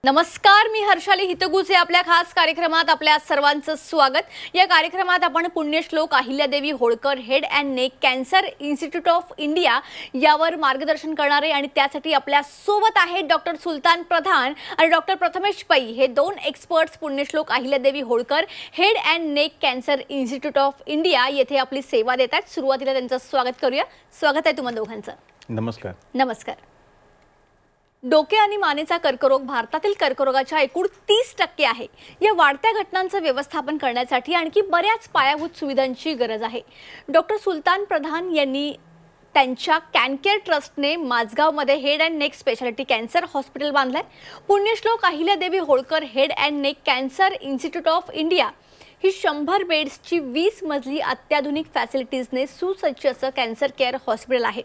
नमस्कार, मी हर्षाली हितगुजे आपल्या खास कार्यक्रमात आपल्या सर्वांचं स्वागत। या कार्यक्रमात आपण Punyashlok Ahilyadevi Holkar head and neck cancer institute of India यावर मार्गदर्शन करणारे आणि त्यासाठी आपल्या सोबत आहेत डॉक्टर सुलतान प्रधान आणि डॉक्टर प्रथमेश पै। हे दोन experts Punyashlok Ahilyadevi Holkar head and neck cancer institute of India येथे आपली सेवा देतात। सुरुवातीला त्यांचं स्वागत करूया। स्वागत आहे तुम्हा दोघांचं। नमस्कार। नमस्कार। डोके आणि मानेचा कर्करोग भारतातील कर्करोगाच्या एकूण 30% आहे। या वाढत्या घटनांचं व्यवस्थापन करण्यासाठी आणखी बऱ्याच पायाभूत सुविधांची गरज आहे। डॉक्टर सुलतान प्रधान यांनी त्यांच्या कॅनकेअर ट्रस्टने माझगावमध्ये head and neck speciality cancer hospital बांधलंय। Punyashlok Ahilyadevi Holkar head and neck cancer institute of India ही 100 बेड्सची 20 मजली अत्याधुनिक फॅसिलिटीजने सुसज्ज असं कॅन्सर केअर हॉस्पिटल आहे।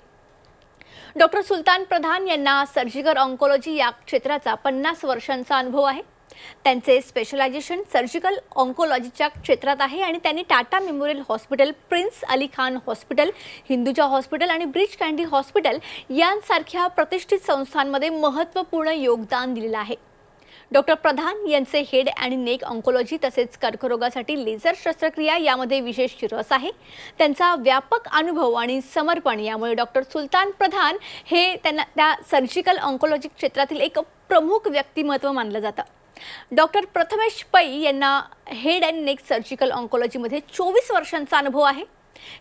डॉक्टर सुलतान प्रधान यांना सर्जिकल ऑन्कोलॉजी या क्षेत्राचा 50 वर्षांचा अनुभव आहे। त्यांचे स्पेशलायझेशन सर्जिकल ऑन्कोलॉजीच्या क्षेत्रात आहे आणि त्यांनी Tata memorial hospital, prince Ali Khan hospital, Hinduja hospital आणि ब्रिच कँडी हॉस्पिटल यांसारख्या प्रतिष्ठित संस्थांमध्ये महत्त्वपूर्ण योगदान दिलेलं आहे। डॉक्टर प्रधान यांचे हेड आणि नेक ऑन्कोलॉजी तसेच कर्करोगासाठी लेझर शस्त्रक्रिया यामध्ये विशेष रस आहे। त्यांचा व्यापक अनुभव आणि समर्पण यामुळे डॉक्टर सुलतान प्रधान हे त्या सर्जिकल ऑन्कोलॉजी क्षेत्रातील एक प्रमुख व्यक्तिमत्व मानलं जातं। डॉक्टर प्रथमेश पै यांना हेड अँड नेक सर्जिकल ऑन्कोलॉजीमध्ये 24 वर्षांचा अनुभव आहे।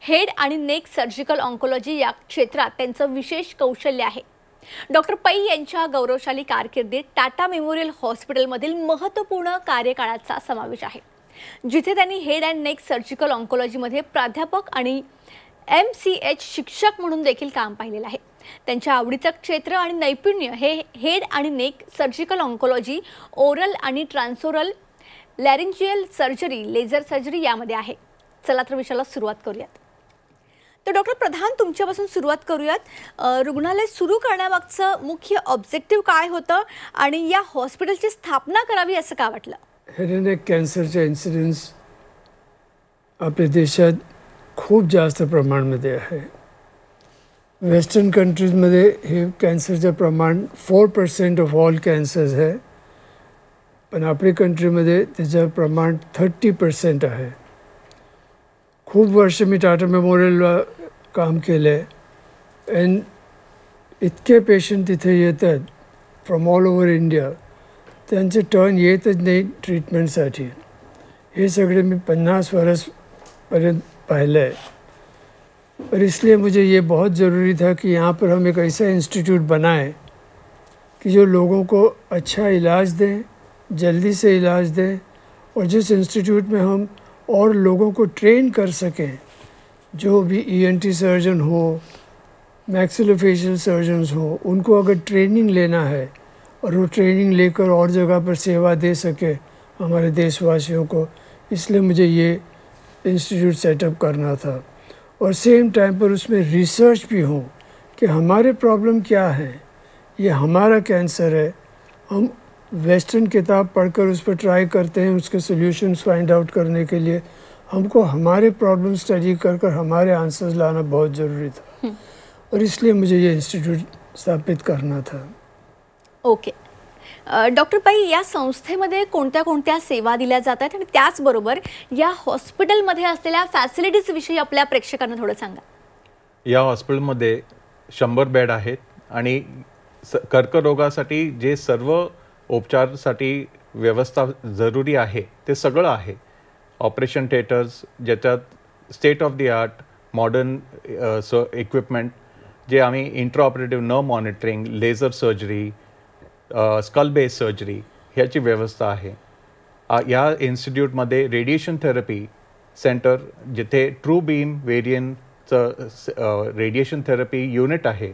हेड आणि नेक सर्जिकल ऑन्कोलॉजी या क्षेत्रात त्यांचं विशेष कौशल्य आहे। डॉक्टर पै यांच्या गौरवशाली कारकिर्दीत टाटा मेमोरियल हॉस्पिटलमधील महत्त्वपूर्ण कार्यकाळाचा समावेश आहे, जिथे त्यांनी हेड अँड नेक सर्जिकल ऑन्कोलॉजीमध्ये प्राध्यापक आणि MCH शिक्षक म्हणून देखील काम पाहिलेलं आहे। त्यांच्या आवडीचं क्षेत्र आणि नैपुण्य हे हेड आणि नेक सर्जिकल ऑन्कोलॉजी, ओरल आणि ट्रान्सओरल, लॅरिंजियल सर्जरी, लेझर सर्जरी यामध्ये आहे। चला तर विषयाला सुरुवात करूयात। तर डॉक्टर प्रधान, तुमच्यापासून सुरुवात करूयात। रुग्णालय सुरू करण्यामागचं मुख्य ऑब्जेक्टिव्ह काय होतं आणि या हॉस्पिटलची स्थापना करावी असं का वाटलं? हेड अँड नेक कॅन्सरचे इन्सिडेंट्स आपल्या देशात खूप जास्त प्रमाणामध्ये आहे। वेस्टर्न कंट्रीजमध्ये हे कॅन्सरचं प्रमाण 4% ऑफ ऑल कॅन्सर्स आहे, पण आपल्या कंट्रीमध्ये त्याचं प्रमाण 30% आहे। खूप वर्ष मी टाटा मेमोरियलला काम केलं आहे अँड इतके पेशंट तिथे येतात फ्रॉम ऑल ओव्हर इंडिया, त्यांचे टर्न येतच नाही ट्रीटमेंटसाठी। हे सगळे मी 50 वर्षपर्यंत पाहिलं है। और इसलिए मुझे ये बहुत ज़रूरी था कि यहाँ पर हम एक ऐसा इंस्टीट्यूट बनाएं कि जो लोगों को अच्छा इलाज दें, जल्दी से इलाज दें, और जिस इंस्टीट्यूट में हम और लोगों को ट्रेन कर सकें, जो भी ENT सर्जन हो, मैक्सिलोफेशियल सर्जन्स हो, उनको अगर ट्रेनिंग लेना है और वो ट्रेनिंग लेकर और जगह पर सेवा दे सके हमारे देशवासियों को, इसलिए मुझे ये इंस्टीट्यूट सेटअप करना था। और सेम टाइम पर उसमें रिसर्च भी हो कि हमारे प्रॉब्लम क्या है, ये हमारा कैंसर है, हम वेस्टर्न किताब पढ़कर उस पर ट्राई करते हैं उसके सॉल्यूशंस फाइंड आउट करने के लिए। हमको हमारे प्रॉब्लम स्टडी कर हमारे आंसर्स लाना बहुत ज़रूरी था और इसलिए मुझे ये इंस्टीट्यूट स्थापित करना था। ओके। डॉक्टर पै, या संस्थेमध्ये कोणत्या कोणत्या सेवा दिल्या जातात आणि त्याचबरोबर या हॉस्पिटलमध्ये असलेल्या फॅसिलिटीज विषयी आपल्या प्रेक्षकांना थोडं सांगा। या हॉस्पिटलमध्ये 100 बेड आहेत आणि कर्करोगासाठी जे सर्व उपचारासाठी व्यवस्था जरुरी आहे ते सगळं आहे। ऑपरेशन थिएटर्स ज्याच्यात state of the art modern equipment, जे आम्ही intra operative nerve monitoring, laser surgery, skull base surgery ह्याची व्यवस्था आहे। या इन्स्टिट्यूटमध्ये रेडिएशन थेरपी सेंटर, जिथे ट्रू बीम वेरियंटचं रेडिएशन थेरपी युनिट आहे,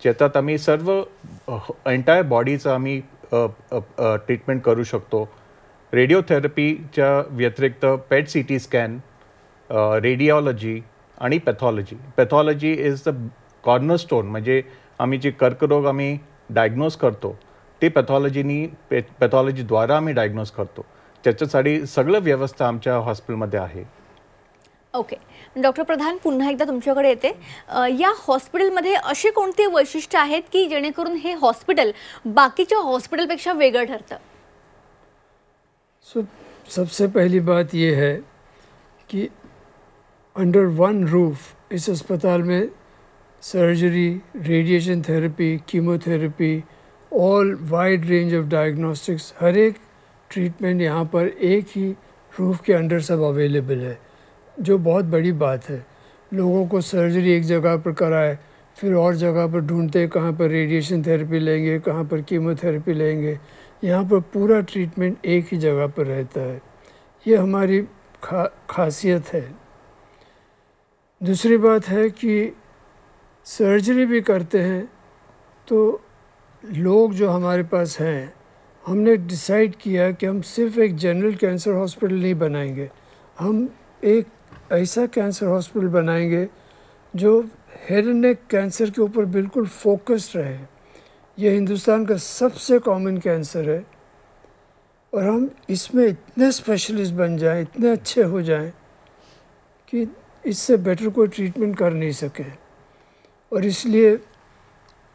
ज्याच्यात आम्ही सर्व एंटायर बॉडीचं आम्ही ट्रीटमेंट करू शकतो। रेडिओथेरपीच्या व्यतिरिक्त पेट CT स्कॅन, रेडिओलॉजी आणि पॅथॉलॉजी इज द कॉर्नरस्टोन। म्हणजे आम्ही जे कर्करोग आम्ही डायग्नोज करतो ते पॅथॉलॉजीद्वारा आम्ही डायग्नोज करतो, त्याच्यासाठी सगळं व्यवस्था आमच्या हॉस्पिटलमध्ये आहे। ओके. डॉक्टर प्रधान, पुन्हा एकदा तुमच्याकडे येते. या हॉस्पिटलमध्ये अशी कोणती वैशिष्ट्य आहेत की जेणेकरून हे हॉस्पिटल बाकीच्या हॉस्पिटलपेक्षा वेगळं ठरतं? सबसे पहली बात यह है कि अंडर वन रूफ इस अस्पताल में surgery, radiation therapy, chemotherapy, all wide range of diagnostics, हर एक ट्रीटमेंट यहाँ पर एक ही रूफ के अंडर सब अवेलेबल है, जो बहुत बड़ी बात है. लोगों को सर्जरी एक जगह पर कराए, फिर और जगह पर ढूंढते कहाँ पर रेडिएशन थेरेपी लेंगे, कहाँ पर कीमोथेरेपी लेंगे. यहाँ पर पूरा ट्रीटमेंट एक ही जगह पर रहता है. ये हमारी खासियत है. दूसरी बात है कि सर्जरी भी करते हैं तो लोग जो हमारे पास हैं, हमने डिसाइड किया कि हम सिर्फ एक जनरल कैंसर हॉस्पिटल नहीं बनाएंगे, हम एक ऐसा कैंसर हॉस्पिटल बनाएंगे जो हेड एंड नेक कैंसर के ऊपर बिल्कुल फोकस्ड रहे. यह हिंदुस्तान का सबसे कॉमन कैंसर है और हम इसमें इतने स्पेशलिस्ट बन जाएं, इतने अच्छे हो जाएं कि इससे बेटर कोई ट्रीटमेंट कर नहीं सके. और इसलिए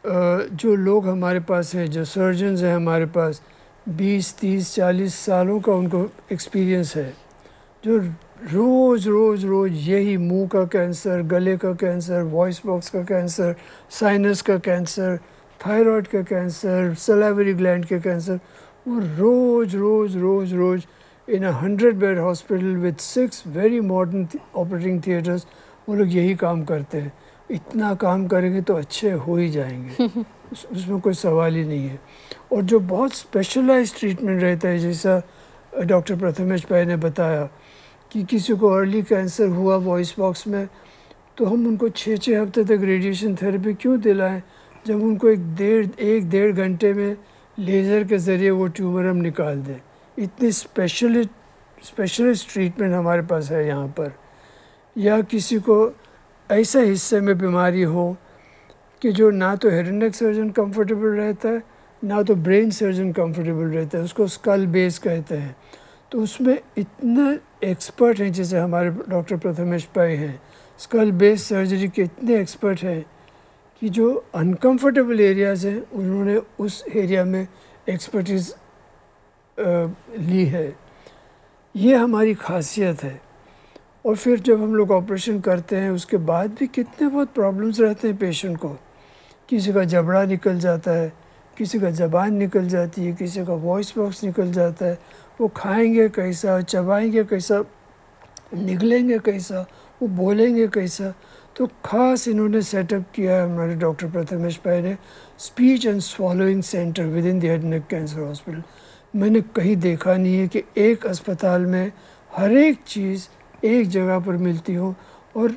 जो लोग हमारे पास हैं, जो सर्जन्स हैं हमारे पास, 20, 30, 40 सालों का उनको एक्सपीरियंस है, जो रोज़ रोज़ रोज़ यही मुंह का कैंसर, गले का कैंसर, वॉइस बॉक्स का कैंसर, साइनस का कैंसर, थायराइड का कैंसर, सलाइवरी ग्लैंड के कैंसर, वो रोज़ रोज़ रोज़ रोज़ इन 100-बेड हॉस्पिटल विद 6 वेरी मॉडर्न ऑपरेटिंग थिएटर्स वो लोग यही काम करते हैं. इतना काम करेंगे तो अच्छे हो ही जाएंगे, उसमें कोई सवाल ही नहीं है. और जो बहुत स्पेशलाइज्ड ट्रीटमेंट रहता है, जैसा डॉक्टर प्रथमेश भाई ने बताया कि किसी को अर्ली कैंसर हुआ वॉइस बॉक्स में, तो हम उनको 6-6 हफ्ते तक रेडिएशन थेरेपी क्यों दिलाएं, जब उनको एक डेढ़ घंटे में लेज़र के ज़रिए वो ट्यूमर हम निकाल दें. इतनी स्पेशलिस्ट ट्रीटमेंट हमारे पास है यहाँ पर. या किसी को ऐसा हिस्से में बीमारी हो कि जो ना तो head and neck surgeon comfortable रहता है, ना तो ब्रेन सर्जन कंफर्टेबल रहता है, उसको स्कल बेस कहते हैं, तो उसमें इतने एक्सपर्ट हैं, जैसे हमारे डॉक्टर प्रथमेश भाई हैं, स्कल बेस सर्जरी के इतने एक्सपर्ट हैं कि जो अनकंफर्टेबल एरियाज़ हैं उन्होंने उस एरिया में एक्सपर्टीज़ ली है. ये हमारी खासियत है. और फिर जब हम लोग ऑपरेशन करते हैं उसके बाद भी कितने बहुत प्रॉब्लम्स रहते हैं पेशेंट को. किसी का जबड़ा निकल जाता है, किसी का ज़बान निकल जाती है, किसी का वॉइस बॉक्स निकल जाता है. वो खाएंगे कैसा, चबाएंगे कैसा, निगलेंगे कैसा, वो बोलेंगे कैसा. तो ख़ास इन्होंने सेटअप किया है हमारे डॉक्टर प्रथमेश भाई ने, speech and swallowing centre within the head neck cancer hospital. मैंने कहीं देखा नहीं है कि एक अस्पताल में हर एक चीज़ एक जगह पर मिलती हो और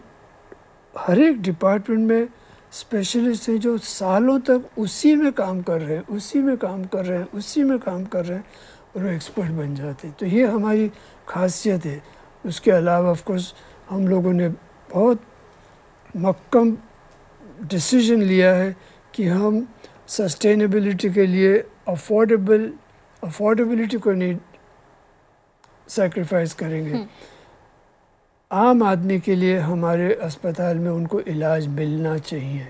हर एक डिपार्टमेंट में स्पेशलिस्ट हैं जो सालों तक उसी में काम कर रहे हैं, उसी में काम कर रहे हैं, उसी में काम कर रहे हैं और वो एक्सपर्ट बन जाते हैं. तो ये हमारी खासियत है. उसके अलावा ऑफ कोर्स हम लोगों ने बहुत मक्कम डिसीजन लिया है कि हम सस्टेनेबिलिटी के लिए अफोर्डेबिलिटी को नहीं सैक्रिफाइस करेंगे. आम आदमी के लिए हमारे अस्पताल में उनको इलाज मिलना चाहिए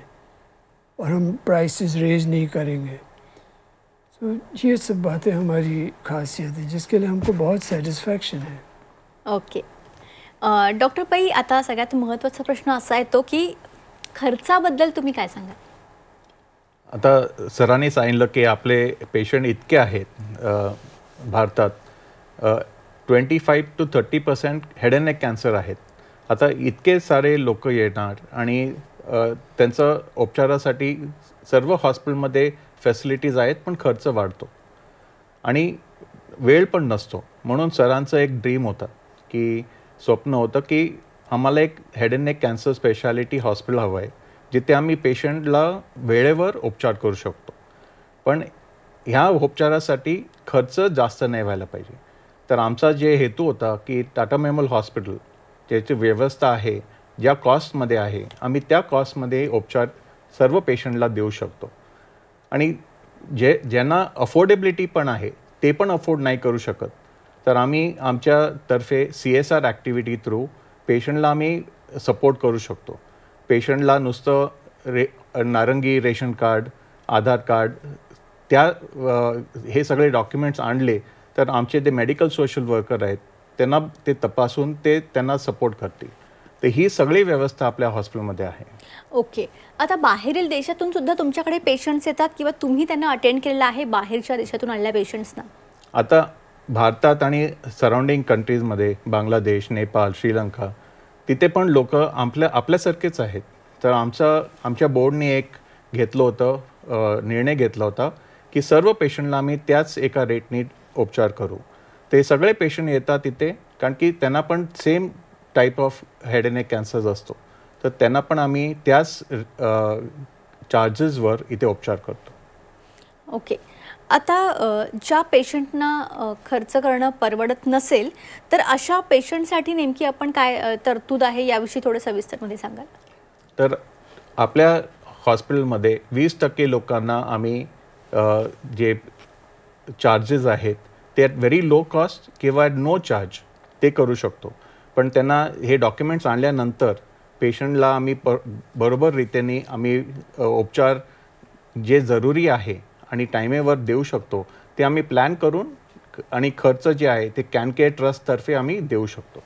और हम प्राइसेस रेज नहीं करेंगे. तो ये सब बातें हमारी खासियत है जिसके लिए हमको बहुत सॅटिस्फॅक्शन है. ओके. डॉक्टर पै, आता सगळ्यात महत्त्वाचा प्रश्न असा येतो की खर्चाबद्दल तुम्ही काय सांगाल? आता सरांनी सांगितलं की आपले पेशंट इतके आहेत भारतात 25 to 30% head and neck cancer आहेत. आता इतके सारे लोक येणार आणि त्यांचं उपचारासाठी सर्व हॉस्पिटलमध्ये फॅसिलिटीज आहेत, पण खर्च वाढतो आणि वेळ पण नसतो. म्हणून सरांचं एक ड्रीम होता की स्वप्न होतं की आम्हाला एक head and neck cancer speciality hospital हवं आहे जिथे आम्ही पेशंटला वेळेवर उपचार करू शकतो. पण ह्या उपचारासाठी खर्च जास्त नाही व्हायला पाहिजे. तर आमचा जे हेतू होता की टाटा मेमोरियल हॉस्पिटल ज्याची व्यवस्था आहे, ज्या कॉस्टमध्ये आहे, आम्ही त्या कॉस्टमध्ये उपचार सर्व पेशंटला देऊ शकतो. आणि ज्यांना अफोर्डेबिलिटी पण आहे ते पण अफोर्ड नाही करू शकत, तर आम्ही आमच्यातर्फे CSR ॲक्टिव्हिटी थ्रू पेशंटला आम्ही सपोर्ट करू शकतो. पेशंटला नुसतं नारंगी रेशन कार्ड, आधार कार्ड हे सगळे डॉक्युमेंट्स आणले तर आमचे ते मेडिकल सोशल वर्कर आहेत त्यांना ते तपासून ते त्यांना सपोर्ट करतील. तर ही सगळी व्यवस्था आपल्या हॉस्पिटलमध्ये आहे. ओके. आता बाहेरील देशातून सुद्धा तुमच्याकडे पेशंट्स येतात किंवा तुम्ही त्यांना अटेंड केलेलं आहे बाहेरच्या देशातून आलेल्या पेशंट्सना? आता भारतात आणि सराउंडिंग कंट्रीजमध्ये बांगलादेश, नेपाळ, श्रीलंका तिथे पण लोक आपल्यासारखेच आहेत. तर आमच्या बोर्डने एक निर्णय घेतला होता की सर्व पेशंटला आम्ही त्याच एका रेटनी उपचार करू. ते सगळे पेशंट येतात तिथे कारण की त्यांना पण same type of head and neck cancer असतो. तर त्यांना पण आम्ही त्याच चार्जेसवर इथे उपचार करतो. ओके. आता ज्या पेशंटना खर्च करणं परवडत नसेल तर अशा पेशंटसाठी नेमकी आपण काय तरतूद आहे याविषयी थोडं सविस्तरमध्ये सांगाल? तर आपल्या हॉस्पिटलमध्ये 20% लोकांना आम्ही जे चार्जेस आहेत ते ॲट व्हेरी लो कॉस्ट किंवा नो चार्ज ते करू शकतो. पण त्यांना हे डॉक्युमेंट्स आणल्यानंतर पेशंटला आम्ही बरोबर रीतीने आम्ही उपचार जे जरुरी आहे आणि टायमेवर देऊ शकतो ते आम्ही प्लॅन करून आणि खर्च जे आहे ते कॅनकेअर ट्रस्टतर्फे आम्ही देऊ शकतो.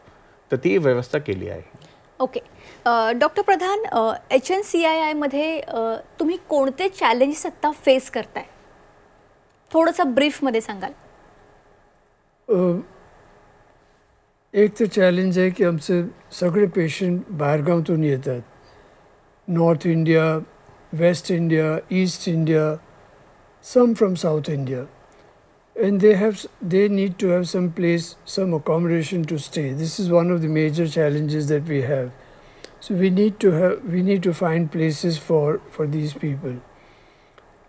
तर ती व्यवस्था केली आहे. ओके. डॉक्टर प्रधान, HNCII-मध्ये तुम्ही कोणते चॅलेंजेस आत्ता फेस करताय? थोडंसं ब्रीफमध्ये सांगाल? एक तर चॅलेंज आहे की आमचे सगळे पेशंट बाहेरगावातून येतात. North India, waste India, east India, some from South India, and they need to have some place, some accommodation to stay. This is one of the major challenges that we have. So we need to find places for these people.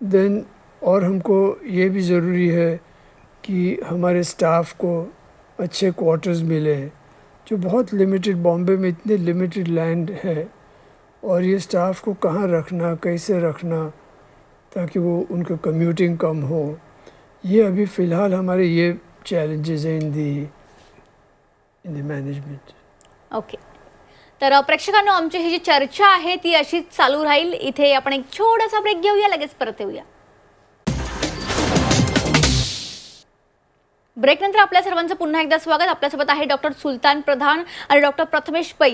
Then और हमको ये भी ज़रूरी है कि हमारे staff को अच्छे क्वार्टर्स मिले, जो बहुत लिमिटेड, बॉम्बे में इतने लिमिटेड लैंड है और ये स्टाफ को कहाँ रखना, कैसे रखना ताकि वो उनका कम्यूटिंग कम हो, ये अभी फ़िलहाल हमारे ये चॅलेंजेस आहे इन द मॅनेजमेंट. ओके. तर प्रेक्षकांनो, आमची ही जी चर्चा आहे ती अशीच चालू राहील. इथे आपण एक छोटासा ब्रेक घेऊया, लगेच परत येऊया. ब्रेकनंतर आपल्या सर्वांचं पुन्हा एकदा स्वागत. आपल्यासोबत आहे डॉक्टर सुलतान प्रधान आणि डॉक्टर प्रथमेश पै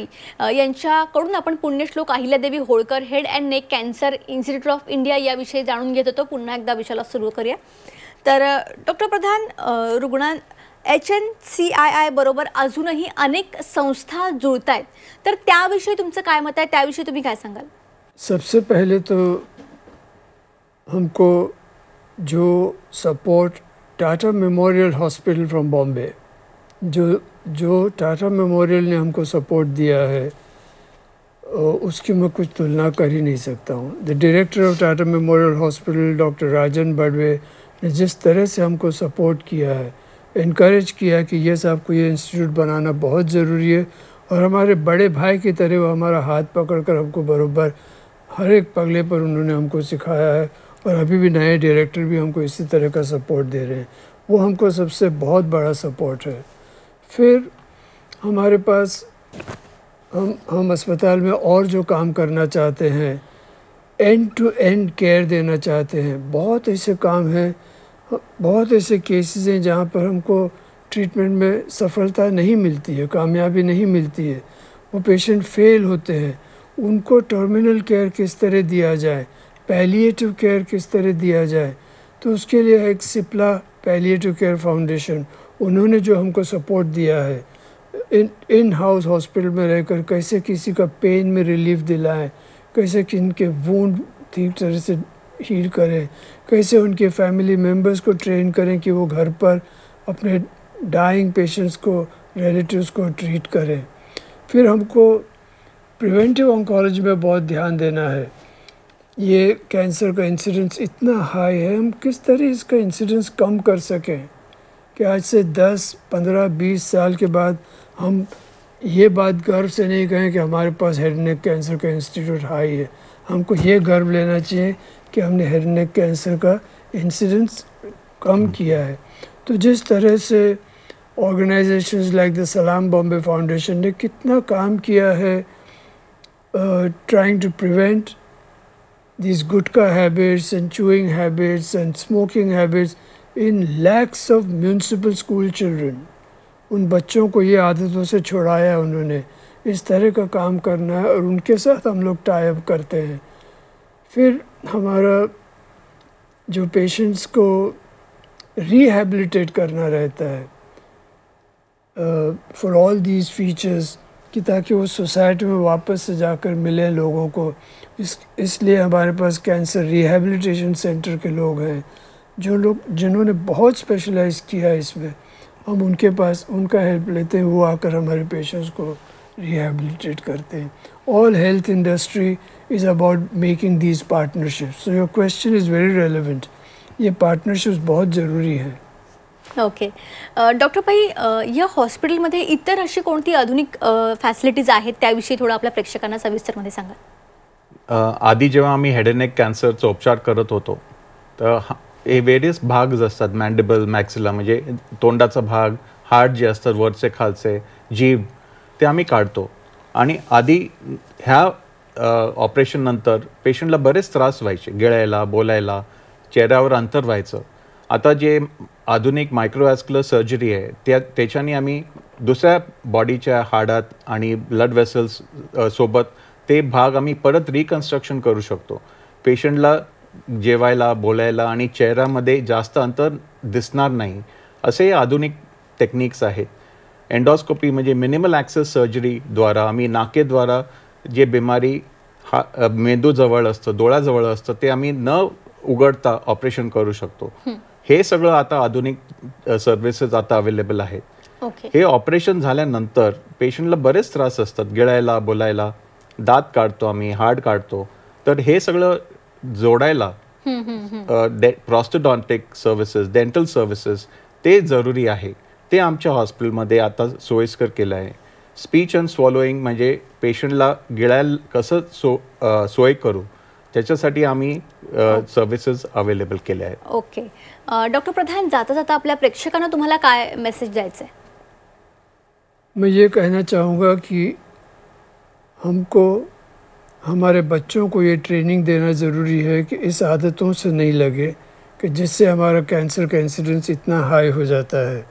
यांच्याकडून आपण Punyashlok Ahilyadevi Holkar head and neck cancer institute of India याविषयी जाणून घेत होतो. पुन्हा एकदा विषयाला सुरू करूया. तर डॉक्टर प्रधान, HNCII बरोबर अजूनही अनेक संस्था जुळत आहेत, तर त्याविषयी तुमचं काय मत आहे? त्याविषयी तुम्ही काय सांगाल? सबसे पहले तो हमको जो support Tata memorial hospital from Bombay, जो टाटा मेमोरियल ने हमको सपोर्ट दिया है, उसकी मैं कुछ तुलना कर ही नहीं सकता हूँ. The director of Tata memorial hospital doctor Rajan बड़वे ने जिस तरह से हमको सपोर्ट किया है, इनकरेज किया कि ये साहब को ये इंस्टीट्यूट बनाना बहुत ज़रूरी है, और हमारे बड़े भाई की तरह वो हमारा हाथ पकड़कर हमको बरोबर हर एक पगले पर उन्होंने हमको सिखाया है. और अभी भी नए डायरेक्टर भी हमको इसी तरह का सपोर्ट दे रहे हैं. वो हमको सबसे बहुत बड़ा सपोर्ट है. फिर हमारे पास हम अस्पताल में और जो काम करना चाहते हैं, एंड टू एंड केयर देना चाहते हैं. बहुत ऐसे काम हैं, बहुत ऐसे केसेस हैं जहाँ पर हमको ट्रीटमेंट में सफलता नहीं मिलती है, कामयाबी नहीं मिलती है. वो पेशेंट फेल होते हैं. उनको टर्मिनल केयर किस तरह दिया जाए, पैलिएटिव केयर किस तरह दिया जाए, तो उसके लिए एक सिप्ला पैलिएटिव केयर फाउंडेशन, उन्होंने जो हमको सपोर्ट दिया है, इन हाउस हॉस्पिटल में रहकर कैसे किसी का पेन में रिलीफ दिलाएं, कैसे किनके वूंड ठीक तरह से हील करें, कैसे उनके फैमिली मेम्बर्स को ट्रेन करें कि वो घर पर अपने डाइंग पेशेंट्स को, रिलेटिव्स को ट्रीट करें. फिर हमको प्रिवेंटिव ऑन्कोलॉजी में बहुत ध्यान देना है. ये कैंसर का इंसिडेंस इतना हाई है, हम किस तरह इसका इंसिडेंस कम कर सकें कि आज से 10, 15, 20 साल के बाद हम ये बात गर्व से नहीं कहें कि हमारे पास हेड नेक कैंसर का इंस्टीट्यूट हाई है. हमको ये गर्व लेना चाहिए कि हमने हेड नेक कैंसर का इंसिडेंस कम किया है. तो जिस तरह से ऑर्गेनाइजेशंस लाइक द सलाम बॉम्बे फाउंडेशन ने कितना काम किया है trying to prevent these gutka habits and chewing habits and smoking habits in lakhs of municipal school children. उन बच्चों को ये आदतों से छुड़ाया उन्होंने, इस तरह का काम करना है और उनके साथ हम लोग टाई अप करते हैं। फिर हमारा जो पेशेंट्स को रिहैबिलिटेट करना रहता है फॉर ऑल दीज फीचर्स, कि ताकि वो सोसाइटी में वापस से जाकर मिले लोगों को। इसलिए हमारे पास कैंसर रिहैबिलिटेशन सेंटर के लोग हैं, जो लोग जिन्होंने बहुत स्पेशलाइज किया है इसमें, हम उनके पास उनका हेल्प लेते हैं, वो आकर हमारे पेशेंट्स को रिहैबिलिटेट करते हैं। All health industry is about making these partnerships. So your question is very relevant. ये पार्टनरशिप्स बहुत ज़रूरी हैं। ओके डॉक्टर पै, या हॉस्पिटलमध्ये इतर अशी कोणती आधुनिक फॅसिलिटीज आहेत त्याविषयी थोडं आपल्या प्रेक्षकांना सविस्तरमध्ये सांगा। आधी जेव्हा आम्ही हेड अँड नेक कॅन्सरचा उपचार करत होतो तर हे वेरियस भाग जे असतात, मॅन्डिबल, मॅक्सिला म्हणजे तोंडाचा भाग, हार्ट जे असतात वरचे खालचे, जीभ, ते आम्ही काढतो। आणि आधी ह्या ऑपरेशन नंतर पेशंटला बरेच त्रास व्हायचे, गिळायला, बोलायला, चेहऱ्यावर अंतर व्हायचं। आता जे आधुनिक मायक्रोवॅस्क्युलर सर्जरी आहे त्याच्याने आम्ही दुसऱ्या बॉडीच्या हाडात आणि ब्लड वेसल्स सोबत ते भाग आम्ही परत रिकन्स्ट्रक्शन करू शकतो। पेशंटला जेवायला, बोलायला आणि चेहऱ्यामध्ये जास्त अंतर दिसणार नाही, असे आधुनिक टेक्निक्स आहेत। एंडोस्कोपी म्हणजे मिनिमल ॲक्सेस सर्जरीद्वारा आम्ही नाकेद्वारा जे बिमारी मेंदूजवळ असतं, डोळ्याजवळ असतं, ते आम्ही न उघडता ऑपरेशन करू शकतो। हे सगळं आता आधुनिक सर्व्हिसेस आता अवेलेबल आहेत। हे ऑपरेशन झाल्यानंतर पेशंटला बरेच त्रास असतात, गिळायला, बोलायला, दात काढतो आम्ही, हाड काढतो, तर हे सगळं जोडायला प्रॉस्टोडॉन्टिक सर्व्हिसेस, डेंटल सर्व्हिसेस ते जरुरी आहे। ते आमच्या हॉस्पिटलमध्ये आता सोयीस्कर केलं आहे। स्पीच अँड स्वॉलोईंग म्हणजे पेशंटला गिळायला कसं सोय करू त्याच्यासाठी आम्ही सर्व्हिसेस अवेलेबल केले आहेत। ओके डॉक्टर प्रधान, जाता जाता आपल्या प्रेक्षकांना तुम्हाला काय मेसेज द्यायचा है? मैं ये कहना चाहूँगा कि हमको हमारे बच्चों को ये ट्रेनिंग देना ज़रूरी है कि इस आदतों से नहीं लगे कि जिससे हमारा कैंसर का इंसिडेंस इतना हाई हो जाता है।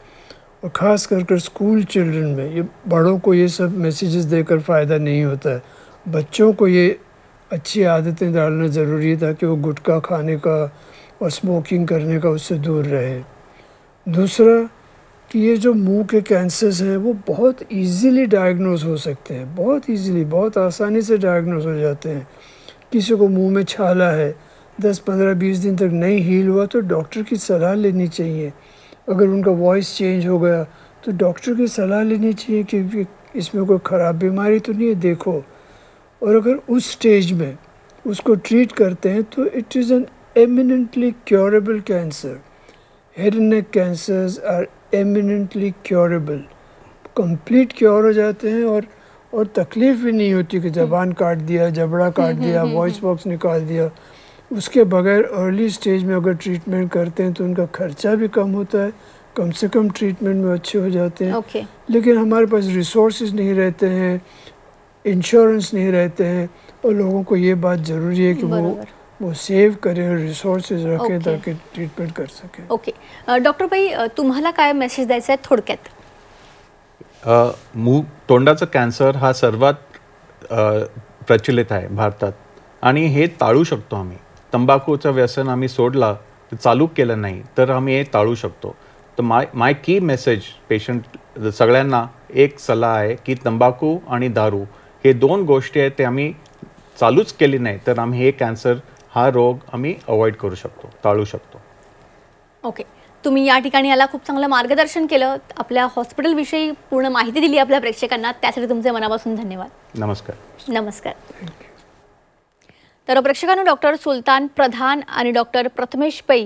और ख़ास कर स्कूल चिल्ड्रन में, ये बड़ों को ये सब मैसेजेस देकर फ़ायदा नहीं होता है। बच्चों को ये अच्छी आदतें डालना ज़रूरी है ताकि वो गुटखा खाने का और स्मोकिंग करने का उससे दूर रहे। दूसरा कि ये जो मुंह के कैंसर्स हैं वो बहुत इजीली डायग्नोज हो सकते हैं, बहुत इजीली, बहुत आसानी से डायग्नोज हो जाते हैं। किसी को मुंह में छाला है, 10, 15, 20 दिन तक नहीं हील हुआ तो डॉक्टर की सलाह लेनी चाहिए। अगर उनका वॉइस चेंज हो गया तो डॉक्टर की सलाह लेनी चाहिए कि इसमें कोई ख़राब बीमारी तो नहीं है, देखो। और अगर उस स्टेज में उसको ट्रीट करते हैं तो it is an eminently curable cancer. Head and neck cancers are eminently curable, complete cure हो जाते हैं और तकलीफ भी नहीं होती कि ज़बान काट दिया, जबड़ा काट दिया, वॉइस बॉक्स निकाल दिया। उसके बगैर अर्ली स्टेज में अगर ट्रीटमेंट करते हैं तो उनका खर्चा भी कम होता है, कम से कम ट्रीटमेंट में अच्छे हो जाते हैं। लेकिन हमारे पास रिसोर्सेज नहीं रहते हैं, इंश्योरेंस नहीं रहते हैं, और लोगों को ये बात ज़रूरी है कि वो सेव करें और रिसोर्सेज रखें ताकि ट्रीटमेंट कर सकें। ओके डॉक्टर पै, तुम्हाला काय मेसेज द्यायचा आहे थोडक्यात? तोंडाचा कॅन्सर हा सर्वात प्रचलित आहे भारतात आणि हे टाळू शकतो आम्ही। तंबाखूचं व्यसन आम्ही सोडला, चालू केलं नाही तर आम्ही हे टाळू शकतो। तर माय की मेसेज पेशंट सगळ्यांना एक सल्ला आहे की तंबाखू आणि दारू हे दोन गोष्टी आहेत, ते आम्ही चालूच केली नाही तर आम्ही हे कॅन्सर हा रोग आम्ही अवॉइड करू शकतो, टाळू शकतो। ओके, तुम्ही या ठिकाणी याला खूप चांगलं मार्गदर्शन केलं, आपल्या हॉस्पिटलविषयी पूर्ण माहिती दिली आपल्या प्रेक्षकांना, त्यासाठी तुमचे मनापासून धन्यवाद। नमस्कार। नमस्कार। तर प्रेक्षकांनो, डॉक्टर सुलतान प्रधान आणि डॉक्टर प्रथमेश पै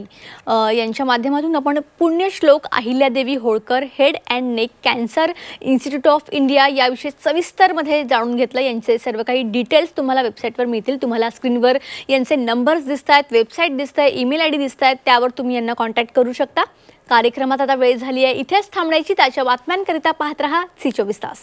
यांच्या माध्यमातून आपण Punyashlok Ahilyadevi Holkar head and neck cancer institute of India याविषयी सविस्तरमध्ये जाणून घेतलं. यांचे सर्व काही डिटेल्स तुम्हाला वेबसाईटवर मिळतील. तुम्हाला स्क्रीनवर यांचे नंबर्स दिसत आहेत, वेबसाईट दिसत आहे, ईमेल ID दिसत आहेत, त्यावर तुम्ही यांना कॉन्टॅक्ट करू शकता. कार्यक्रमात आता वेळ झाली आहे इथेच थांबण्याची. त्याच्या बातम्यांकरिता पाहत रहा C24 तास.